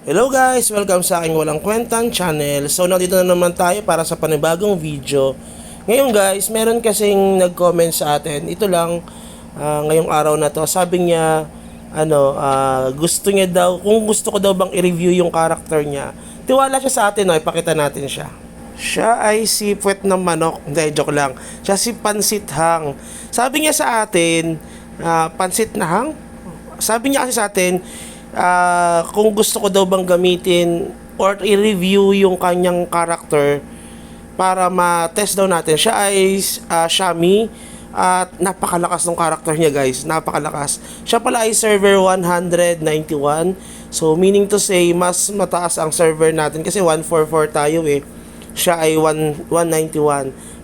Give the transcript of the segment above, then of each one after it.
Hello guys! Welcome sa aking walang kwentang channel. So nandito na naman tayo para sa panibagong video. Ngayon guys, meron kasing nag-comment sa atin. Ito lang, ngayong araw na to. Sabi niya, gusto niya daw, kung gusto ko daw bang i-review yung character niya. Tiwala siya sa atin, ipakita natin siya. Siya ay si Puwet ng Manok. Hindi, joke lang. Siya si Pansit Hang. Sabi niya sa atin, Pansit na Hang? Sabi niya kasi sa atin, kung gusto ko daw bang gamitin or i-review yung kanyang character para ma-test daw natin. Siya ay Shami at napakalakas ng character niya guys. Napakalakas. Siya pala ay server 191. So meaning to say, mas mataas ang server natin kasi 144 tayo eh. Siya ay 191.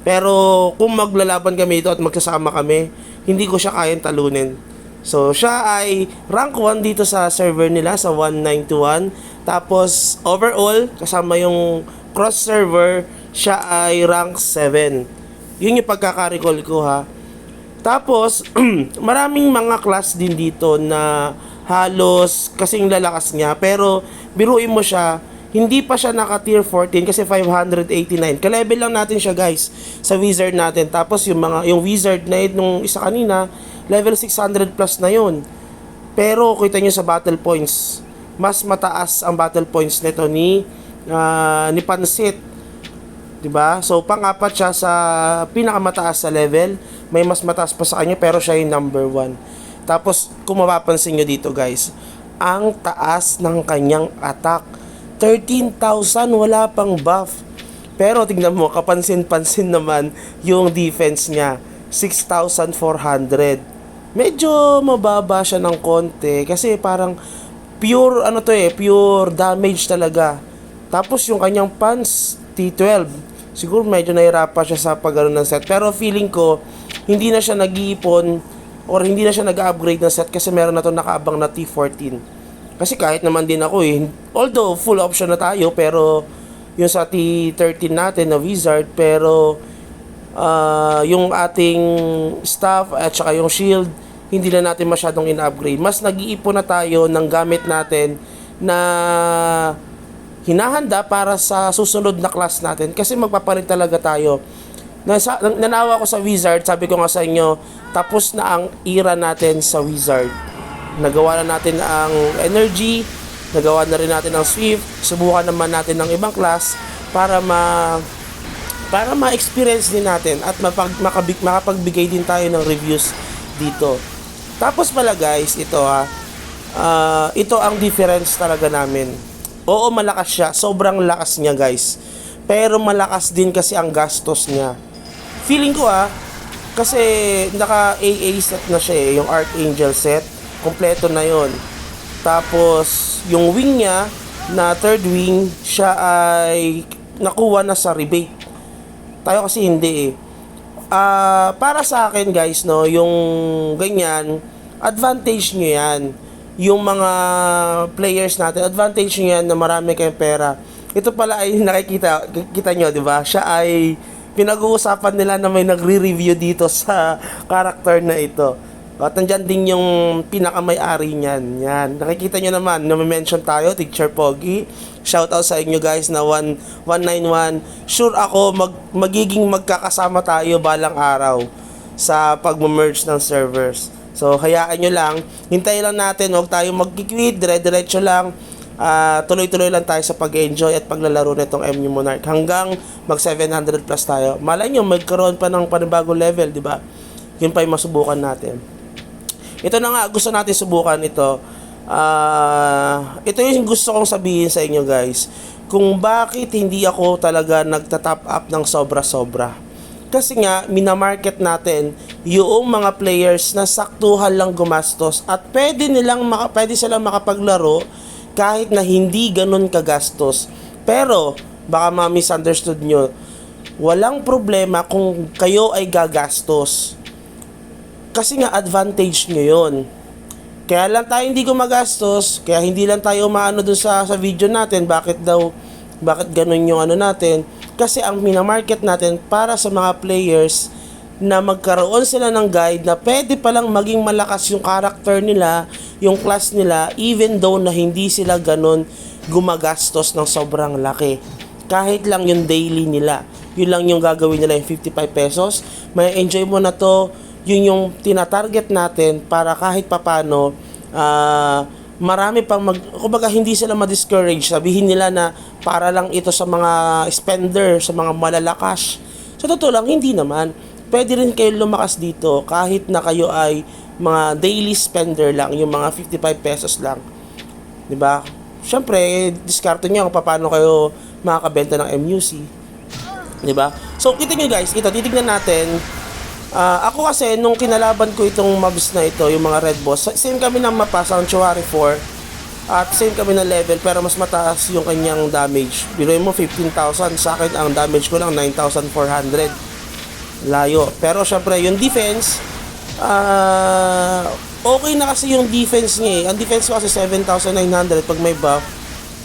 Pero kung maglalaban kami ito at magsasama kami, hindi ko siya kayang talunin. So, siya ay rank 1 dito sa server nila sa 191. Tapos, overall, kasama yung cross server, siya ay rank 7. Yun yung pagkaka-recall ko ha. Tapos, maraming mga class din dito na halos kasing lalakas niya. Pero, biruin mo siya, hindi pa siya naka tier 14 kasi 589. Ka-level lang natin siya guys sa wizard natin. Tapos yung wizard na yun nung isa kanina, level 600 plus na yun. Pero kita nyo sa battle points, mas mataas ang battle points nito ni Pansit. 'Di ba? So pang-apat siya sa pinakamataas sa level. May mas mataas pa sa kanya pero siya yung number 1. Tapos kung mapapansin nyo dito guys, ang taas ng kanyang attack. 13,000, wala pang buff. Pero tingnan mo, kapansin-pansin naman yung defense niya, 6,400. Medyo mababa siya ng konti kasi parang pure pure damage talaga. Tapos yung kanyang pants T12, siguro medyo nahirapan siya sa pagano ng set. Pero feeling ko hindi na siya nag-iipon or hindi na siya nag-upgrade ng set kasi meron na to nakaabang na T14. Kasi kahit naman din ako although full option na tayo, pero yung sa T13 natin na wizard, pero yung ating staff at saka yung shield, hindi na natin masyadong in-upgrade. Mas nag-iipon na tayo ng gamit natin na hinahanda para sa susunod na class natin. Kasi magpapalit talaga tayo. Nanawa ko sa wizard, sabi ko nga sa inyo, tapos na ang era natin sa wizard. Nagawa na natin ang energy, nagawa na rin natin ang swift, subukan naman natin ng ibang class para ma-experience din natin at makapagbigay din tayo ng reviews dito. Tapos pala guys, ito ito ang difference talaga namin. Oo, malakas siya, sobrang lakas niya guys. Pero malakas din kasi ang gastos niya. Feeling ko kasi naka AA set na siya yung Archangel set. Kompleto na yon. Tapos yung wing niya na third wing, siya ay nakuha na sa rebate. Tayo kasi hindi para sa akin guys, yung ganyan, advantage nyo yan. Yung mga players natin, advantage nyo yan na marami kayong pera. Ito pala ay kita nyo, di ba? Siya ay pinag-uusapan nila na may nagre-review dito sa character na ito. At nandyan din yung pinakamay-ari niyan. Yan. Nakikita nyo naman, na-mention tayo, Teacher Pogi. Shoutout sa inyo guys na 191. Sure ako, magiging magkakasama tayo balang araw sa pag-merge ng servers. So, hayaan nyo lang. Hintayin lang natin, huwag tayo mag-quit, dire-diretso lang. Tuloy-tuloy lang tayo sa pag-enjoy at paglalaro nitong MU Monarch. Hanggang mag 700 plus tayo. Malay nyo, magkaroon pa ng panibagong level, di ba? Yun pa yung masubukan natin. Ito na nga, gusto natin subukan ito. Ito yung gusto kong sabihin sa inyo guys. Kung bakit hindi ako talaga nagta-top up ng sobra-sobra. Kasi nga, minamarket natin yung mga players na saktuhan lang gumastos at pwede silang makapaglaro kahit na hindi ganun kagastos. Pero, baka ma-misunderstood nyo, walang problema kung kayo ay gagastos. Kasi nga advantage nyo yun. Kaya lang tayo hindi gumagastos, kaya hindi lang tayo maano dun sa video natin, bakit ganun yung natin. Kasi ang minamarket natin para sa mga players na magkaroon sila ng guide na pwede palang maging malakas yung character nila, yung class nila, even though na hindi sila ganun gumagastos ng sobrang laki. Kahit lang yung daily nila, yun lang yung gagawin nila, yung 55 pesos. May enjoy mo na to, yun yung tinatarget natin para kahit papano, marami pang kumbaga hindi sila ma-discourage. Sabihin nila na para lang ito sa mga spender, sa mga malalakas. Sa totoo lang, hindi naman. Pwede rin kayo lumakas dito kahit na kayo ay mga daily spender lang, yung mga 55 pesos lang. 'Di ba? Syempre, diskarte niyo kung paano kayo makakabenta ng MUC. 'Di ba? So, kita niyo guys, ito titingnan natin. Ako kasi nung kinalaban ko itong mobs na ito, yung mga red boss, same kami ng mapa, Sanctuary 4. At same kami na level pero mas mataas yung kanyang damage. Biruin mo 15,000, sa akin ang damage ko lang 9,400. Layo. Pero syempre yung defense, okay na kasi yung defense niya eh. Ang defense ko kasi 7,900 pag may buff.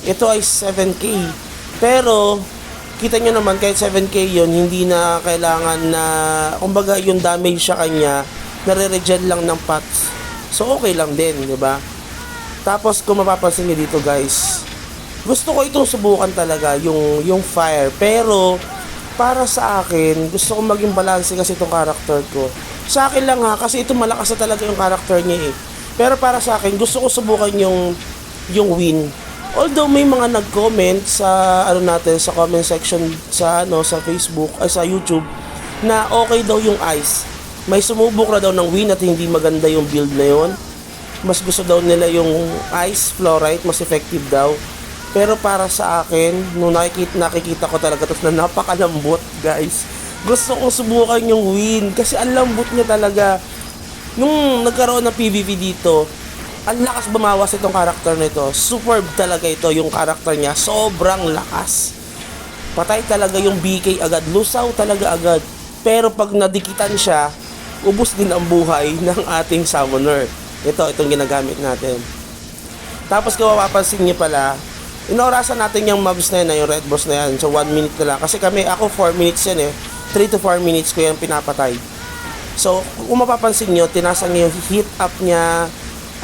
Ito ay 7k. Pero kita nyo naman kahit 7k yun, hindi na kailangan na, kumbaga yung damage sa kanya nare-regen lang ng pots. So okay lang din, di ba? Tapos kung mapapansin nyo dito guys, gusto ko itong subukan talaga yung fire. Pero para sa akin, gusto ko maging balance kasi itong character ko. Sa akin lang ha, kasi ito malakas na talaga yung character niya eh. Pero para sa akin, gusto ko subukan yung win. Although may mga nag-comment sa ano natin sa comment section sa sa Facebook ay sa YouTube na okay daw yung ice. May sumubok na daw ng win at hindi maganda yung build na yon. Mas gusto daw nila yung ice fluorite, mas effective daw. Pero para sa akin, nung nakikita ko talaga tapos na napakalambot guys, gusto kong subukan yung win kasi ang lambot niya talaga. Nung nagkaroon ng PvP dito, ang lakas bumawas itong character nito. Superb talaga ito yung character niya, sobrang lakas. Patay talaga yung BK agad, lusaw talaga agad. Pero pag nadikitan siya, ubos din ang buhay ng ating summoner. Itong ginagamit natin. Tapos kung mapapansin niyo pala, inorasan natin yung mobs na yun, yung red boss na yan. So 1 minute na lang. Kasi ako 4 minutes yan eh. 3 to 4 minutes ko yan pinapatay. So kung mapapansin nyo, tinasang yung hit up niya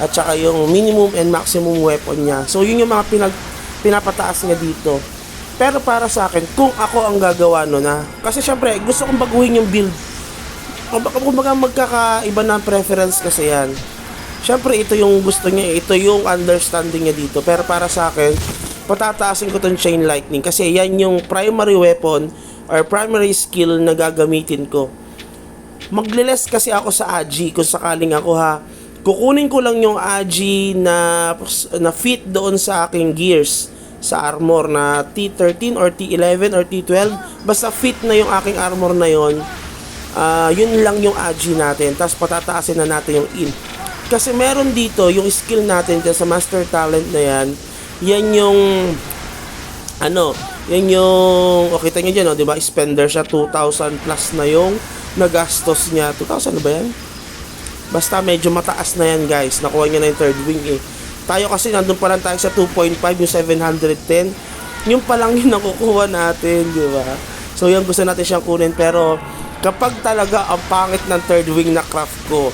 at saka yung minimum and maximum weapon niya. So yun yung mga pinapataas niya dito. Pero para sa akin, kung ako ang gagawa no na, kasi syempre gusto kong baguhin yung build. Kumbaga magkakaiba na preference kasi yan. Syempre ito yung gusto niya, ito yung understanding niya dito. Pero para sa akin, patataasin ko tong chain lightning kasi yan yung primary weapon or primary skill na gagamitin ko. Magle-less kasi ako sa Agi kung sakaling ako ha. Kukunin ko lang yung Agi na fit doon sa aking gears sa armor na T13 or T11 or T12. Basta fit na yung aking armor na yon. Yun lang yung Agi natin. Tapos patataasin na natin yung in. Kasi meron dito yung skill natin dyan sa master talent na yan. Yan yung yan yung kita nyo dyan, di ba? Spender siya, 2,000 plus na yung nagastos niya. 2,000 na ba yan? Basta medyo mataas na yan guys. Nakuha niya na yung third wing eh. Tayo kasi nandun pa lang tayo sa 2.5, yung 710. Yung pa lang yung nakukuha natin, di ba? So yan gusto natin siyang kunin. Pero kapag talaga ang pangit ng third wing na craft ko,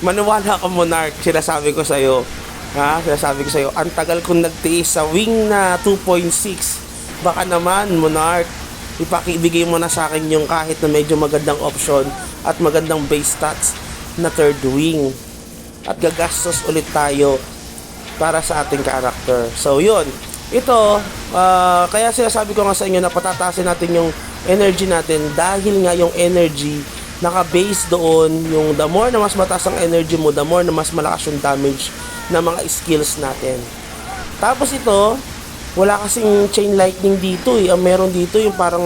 maniwala ka Monarch, sinasabi ko sa'yo. Sinasabi ko sa'yo, ang tagal kong nagtiis sa wing na 2.6. Baka naman, Monarch, ipakibigay mo na sa akin yung kahit na medyo magandang option at magandang base stats na third wing. At gagastos ulit tayo para sa ating character. So, yun. Ito, kaya sinasabi ko nga sa inyo na patataasin natin yung energy natin dahil nga yung energy naka-base doon, yung the more na mas mataas ang energy mo, the more na mas malakas yung damage na mga skills natin. Tapos ito, wala kasing chain lightning dito eh. Ang meron dito yung parang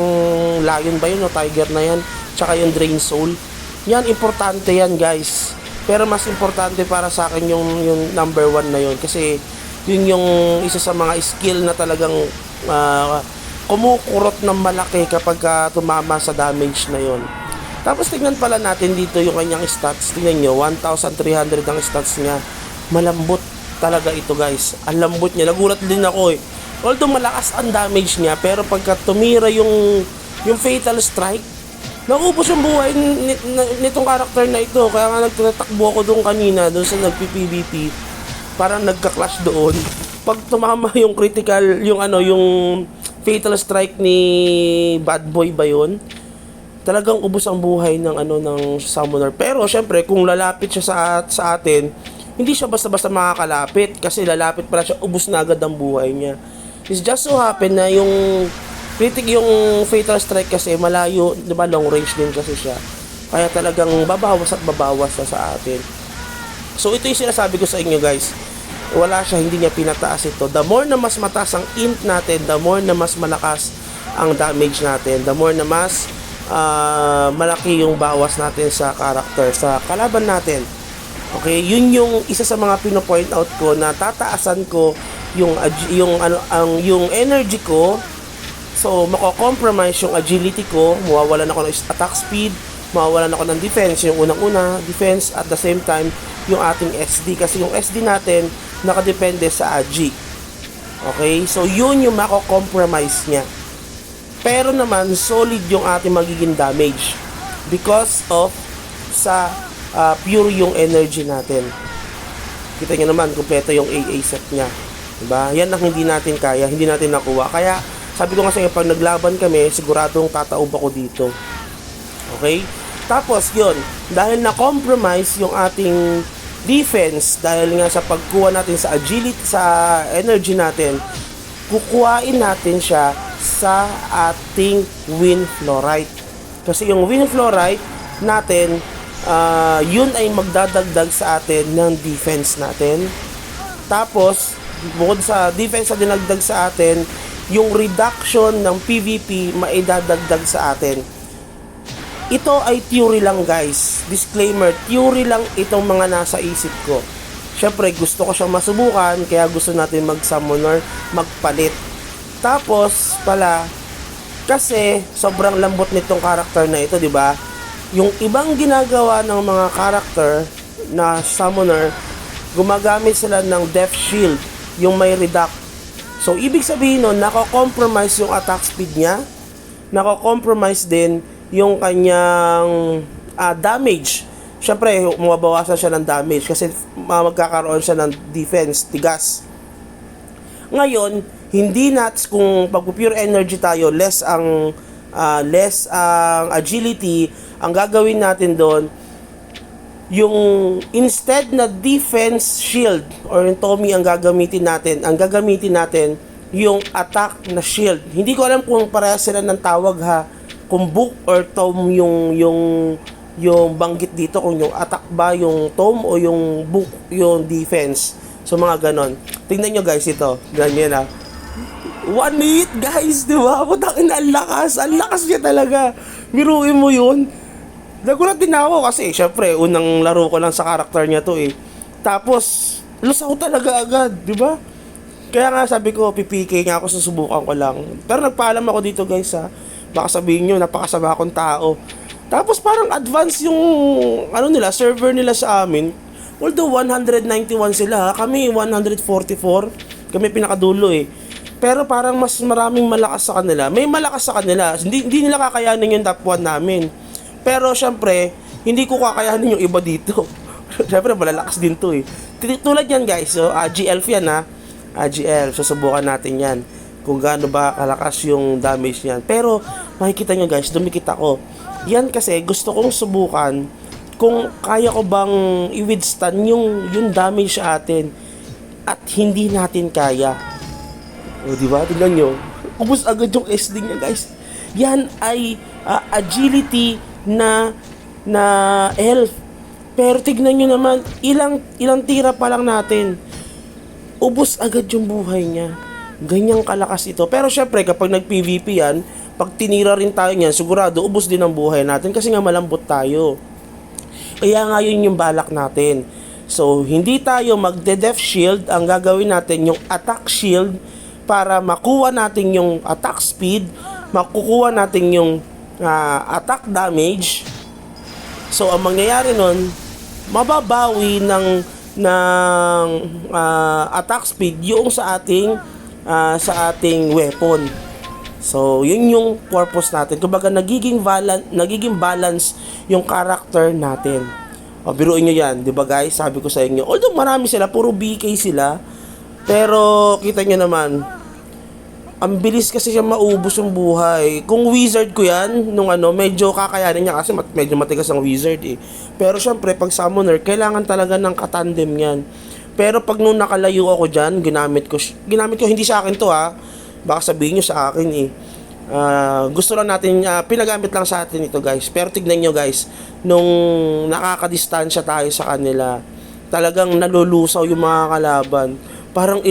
lion ba yun o tiger na yan, tsaka yung drain soul. Yan, importante yan guys. Pero mas importante para sa akin yung number 1 na yun. Kasi yun yung isa sa mga skill na talagang kumukurot ng malaki kapag tumama sa damage na yun. Tapos tingnan pala natin dito yung kanyang stats. Tingnan nyo, 1,300 ang stats niya. Malambot talaga ito guys. Ang lambot niya. Nagulat din ako eh. Although malakas ang damage niya, pero pagka tumira yung fatal strike, Naubos yung buhay nitong character na ito. Kaya nga nagtatakbo ako doon kanina, doon sa nagpi-PVP. Parang nagka-clash doon. Pag tumama yung critical, yung fatal strike ni Bad Boy ba yun? Talagang ubos ang buhay ng summoner. Pero syempre, kung lalapit siya sa atin, hindi siya basta-basta makakalapit kasi lalapit pala siya, ubos na agad ang buhay niya. It's just so happen na yung fatal strike kasi malayo, 'di ba, long range din kasi siya. Kaya talagang babawas at babawas sa atin. So ito yung sinasabi ko sa inyo, guys. Wala siya, hindi niya pinataas ito. The more na mas mataas ang int natin, the more na mas malakas ang damage natin, the more na mas malaki yung bawas natin sa character, sa kalaban natin. Okay, yun yung isa sa mga pino-point out ko na tataasan ko yung energy ko. So mako-compromise yung agility ko, mawawalan ako ng attack speed, mawawalan ako ng defense, yung unang-una defense, at the same time yung ating SD, kasi yung SD natin nakadepende sa agi. Okay, so yun yung mako-compromise niya. Pero naman solid yung ating magiging damage because of pure yung energy natin. Kita nyo naman, kumpleto yung AA set nya, diba? Yan ang hindi natin kaya, hindi natin nakuha. Kaya sabi ko nga sa inyo, pag naglaban kami, siguradong tataob ako dito. Okay? Tapos yun, dahil na-compromise yung ating defense, dahil nga sa pagkuha natin sa agility, sa energy natin, kukuhain natin siya sa ating wind fluorite. Kasi yung wind fluorite natin, yun ay magdadagdag sa atin ng defense natin. Tapos bukod sa defense na dinagdag sa atin, yung reduction ng PVP maidadagdag sa atin. Ito ay theory lang, guys. Disclaimer, theory lang itong mga nasa isip ko. Syempre gusto ko siyang masubukan, kaya gusto natin mag-summoner, magpalit. Tapos pala, kasi sobrang lambot nitong character na ito, di ba? Yung ibang ginagawa ng mga character na summoner, gumagamit sila ng Death Shield, yung may reduct. So ibig sabihin nun, nako-compromise yung attack speed niya, nako-compromise din yung kanyang damage. Syempre, mababawasan siya ng damage kasi magkakaroon siya ng defense, tigas. Ngayon, hindi kung pag-pure energy tayo, less ang agility, ang gagawin natin doon, yung instead na defense shield or yung Tommy ang gagamitin natin yung attack na shield. Hindi ko alam kung parehas sila ng tawag, ha, kung book or tom yung banggit dito, kung yung attack ba yung tom o yung book yung defense. So mga ganon. Tingnan nyo, guys, ito. Ganyan, ha. 1 hit, guys, di ba? Putakin, ang lakas niya talaga. Biruin mo yun. Nagulat din ako kasi syempre unang laro ko lang sa character niya to eh. Tapos lusaw talaga agad, di ba? Kaya nga sabi ko, PPK nga ako, susubukan ko lang. Pero nagpaalam ako dito, guys, ha. Baka sabihin nyo, napakasama akong tao. Tapos parang advance yung server nila sa amin. Although 191 sila, kami 144. Kami pinakadulo eh. Pero parang mas maraming malakas sa kanila. May malakas sa kanila. Hindi nila kakayanin yung top 1 namin. Pero syempre, hindi ko kakayanin yung iba dito. Syempre, malalakas din to eh. Tulad yan, guys. So, GL yan, ha. GL. Susubukan natin yan. Kung gaano ba kalakas yung damage niyan. Pero makikita nyo, guys, dumikit ako. Yan kasi gusto kong subukan kung kaya ko bang i-withstand yung damage sa atin at hindi natin kaya. O, diba? Tingnan nyo. Ubus agad yung SD niya, guys. Yan ay agility na elf. Pero tignan nyo naman, ilang tira pa lang natin, ubus agad yung buhay niya. Ganyang kalakas ito. Pero syempre, kapag nag-PVP yan, pag tinira rin tayo niyan, sigurado ubos din ang buhay natin kasi nga malambot tayo. Kaya nga yun yung balak natin. So, hindi tayo magde-death shield. Ang gagawin natin yung attack shield para makuha natin yung attack speed, makukuha natin yung attack damage. So, ang mangyayari nun, mababawi ng attack speed yung sa ating weapon. So, yun yung purpose natin. Kumbaga, nagiging balance yung character natin. O, biruin nyo yan, di ba guys? Sabi ko sa inyo, although marami sila, puro BK sila, pero kita nyo naman, ang bilis kasi siya maubos yung buhay. Kung wizard ko yan, nung medyo kakayanin niya kasi medyo matigas ang wizard eh. Pero syempre, pag summoner, kailangan talaga ng katandem yan. Pero pag nung nakalayo ako dyan, ginamit ko, hindi sa akin to ha. Baka sabihin nyo sa akin eh. Gusto lang natin, pinagamit lang sa atin ito guys. Pero tignan nyo guys, nung nakakadistansya tayo sa kanila, talagang nalulusaw yung mga kalaban. Parang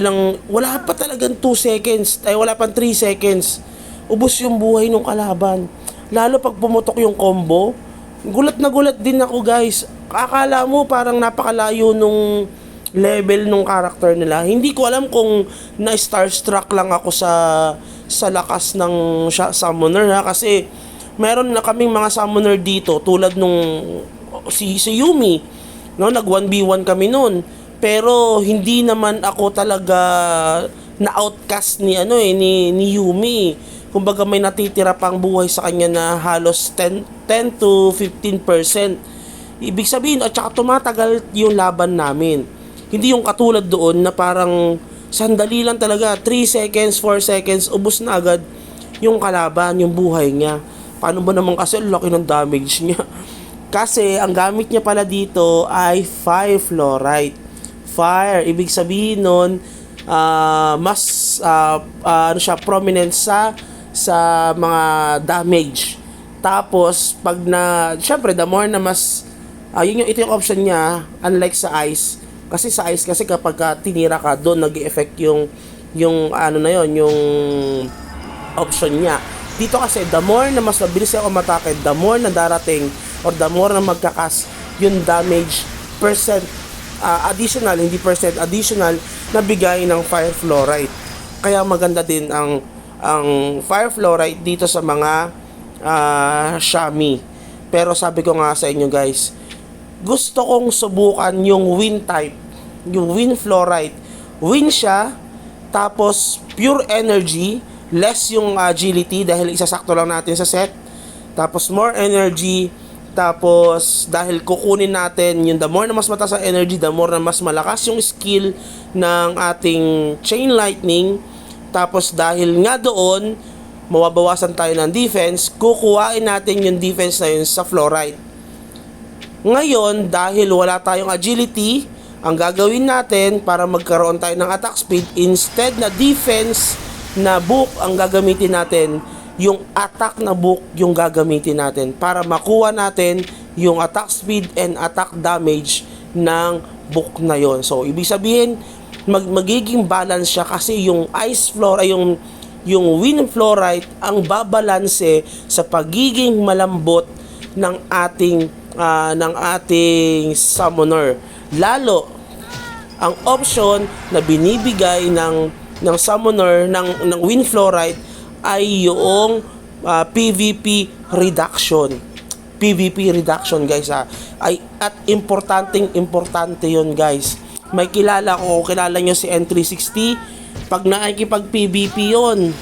wala pa talagang 2 seconds, wala pang 3 seconds. Ubos yung buhay ng kalaban. Lalo pag pumutok yung combo, gulat na gulat din ako guys. Akala mo parang napakalayo nung level nung character nila. Hindi ko alam kung na-starstruck lang ako sa lakas ng summoner ha, kasi meron na kaming mga summoner dito tulad nung si Yumi, no, nag 1v1 kami noon. Pero hindi naman ako talaga na outcast ni Yumi. Kumbaga may natitira pang buhay sa kanya na halos 10 to 15%. Ibig sabihin at saka tumatagal yung laban namin. Hindi yung katulad doon na parang sandali lang talaga, 3 seconds, 4 seconds, ubos na agad yung kalaban, yung buhay niya. Paano ba naman kasi laki ng damage niya? Kasi ang gamit niya pala dito ay fire fluorite. Fire, ibig sabihin nun, mas prominent sa mga damage. Tapos syempre the more na mas ito yung option niya, unlike sa ice. Kasi sa ice kasi kapag tinira ka doon nag-e-effect yung yung option niya. Dito kasi the more na mas mabilis ako matake, the more na darating or the more na magkakas yung damage percent additional, hindi percent, additional na bigay ng fire fluorite. Kaya maganda din ang fire fluorite dito sa mga Shami. Pero sabi ko nga sa inyo guys, gusto kong subukan yung wind type, yung wind fluorite. Wind siya, tapos pure energy, less yung agility dahil isasakto lang natin sa set. Tapos more energy, tapos dahil kukunin natin yung the more na mas mataas ang energy, the more na mas malakas yung skill ng ating chain lightning. Tapos dahil nga doon, mawabawasan tayo ng defense, kukuhain natin yung defense na yun sa fluorite. Ngayon, dahil wala tayong agility, ang gagawin natin para magkaroon tayo ng attack speed, instead na defense na book ang gagamitin natin, yung attack na book yung gagamitin natin para makuha natin yung attack speed and attack damage ng book na yon. So, ibig sabihin, magiging balance siya kasi yung ice floor ay yung wind fluorite ang babalanse sa pagiging malambot ng ating summoner. Lalo ang option na binibigay ng summoner ng wind fluorite ay yung PVP reduction. PVP reduction guys ay at importante yun guys. May kilala nyo si N360, pag nakikipag PVP yun,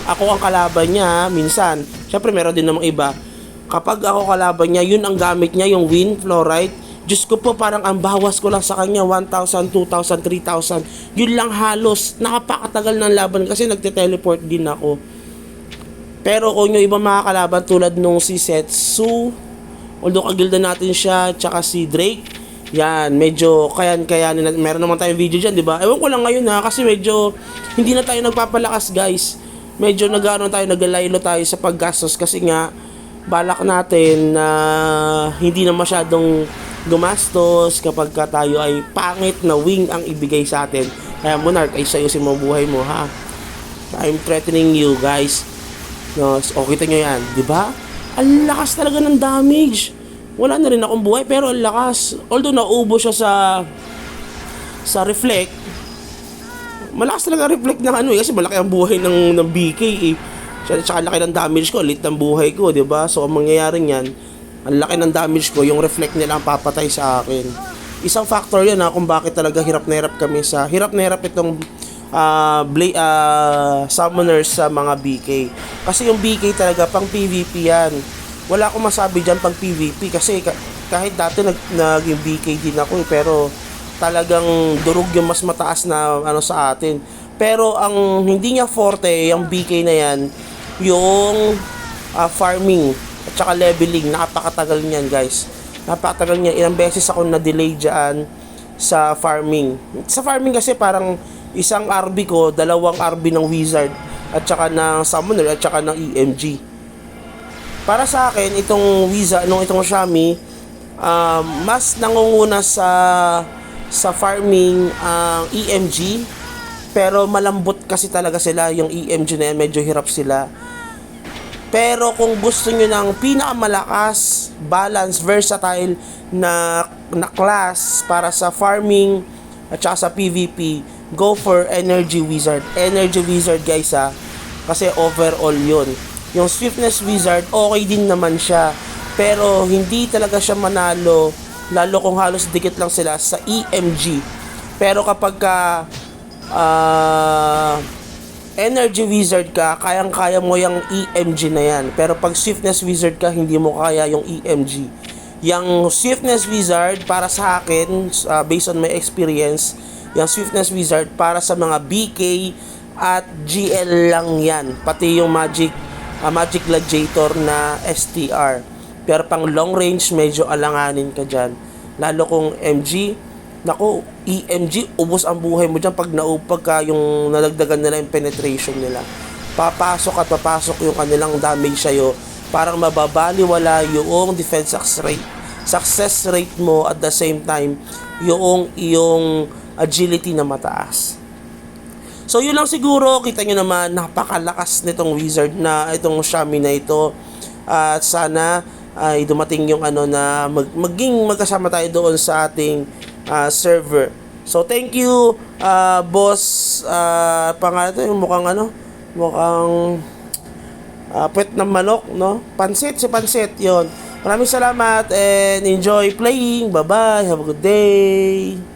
ako ang kalaban niya minsan. Syempre meron din namang iba. Kapag ako kalaban niya, yun ang gamit niya, yung wind fluorite. Diyos ko po, parang ang bawas ko lang sa kanya 1,000, 2,000, 3,000. Yun lang halos. Nakapakatagal ng laban kasi nagte-teleport din ako. Pero kung yung ibang mga kalaban tulad nung si Setsu, although kagilda natin siya, tsaka si Drake, yan, medyo kayan-kayanin. Meron naman tayong video dyan, di ba? Ewan ko lang ngayon kasi medyo hindi na tayo nagpapalakas guys. Medyo naglalaylo tayo sa paggastos kasi nga, balak natin na hindi na masyadong gumastos kapag tayo ay pangit na wing ang ibigay sa atin. Kaya Monarch, ay sayusin mo buhay mo ha. I'm threatening you guys. No, so, kita nyo yan, di ba? Ang lakas talaga ng damage. Wala na rin akong buhay pero ang lakas. Although naubo siya sa reflect, malakas talaga reflect ng kasi malaki ang buhay ng BK eh. Tsaka laki ng damage ko, lit ng buhay ko, di ba? So, ang mangyayari niyan, ang laki ng damage ko, yung reflect nila ang papatay sa akin. Isang factor yan kung bakit talaga hirap na hirap kami hirap na hirap itong summoners sa mga BK. Kasi yung BK talaga pang PvP yan. Wala akong masabi dyan pang PvP kasi kahit dati naging BK din ako pero talagang durog yung mas mataas na ano sa atin. Pero ang hindi niya forte, yung BK na yan, yung farming at saka leveling. Napakatagal niyan guys. Napakatagal niyan. Ilang beses ako na-delay dyan sa farming. Sa farming kasi parang isang RB ko, dalawang RB ng wizard at saka ng summoner at saka ng EMG. Para sa akin, itong wizard, itong Xiaomi, mas nangunguna sa farming ang EMG, pero malambot kasi talaga sila. Yung EMG na yan, medyo hirap sila. Pero kung gusto nyo ng pinakamalakas, balance, versatile na class para sa farming at saka sa PvP, go for Energy Wizard. Energy Wizard guys kasi overall yun. Yung Swiftness Wizard, okay din naman siya. Pero hindi talaga siya manalo, lalo kung halos dikit lang sila sa EMG. Pero kapag Energy Wizard ka, kayang-kaya mo yung EMG na yan. Pero pag Swiftness Wizard ka, hindi mo kaya yung EMG. Yung Swiftness Wizard, para sa akin, based on my experience, yung Swiftness Wizard, para sa mga BK at GL lang yan. Pati yung Magic Gladiator na STR. Pero pang long range, medyo alanganin ka dyan. Lalo kung MG, naku, EMG, ubos ang buhay mo dyan pag naupag ka yung nalagdagan nila yung penetration nila. Papasok at papasok yung kanilang damage sa'yo. Parang mababaliwala yung defense success rate mo at the same time yung iyong agility na mataas. So yun lang siguro, kita nyo naman, napakalakas nitong wizard na itong Xiaomi na ito. At sana ay dumating yung na maging magkasama tayo doon sa ating server. So thank you boss, pangalan ito yung mukhang puwet ng manok, no? Pansit, si Pansit yon. Maraming salamat and enjoy playing. Bye bye, have a good day.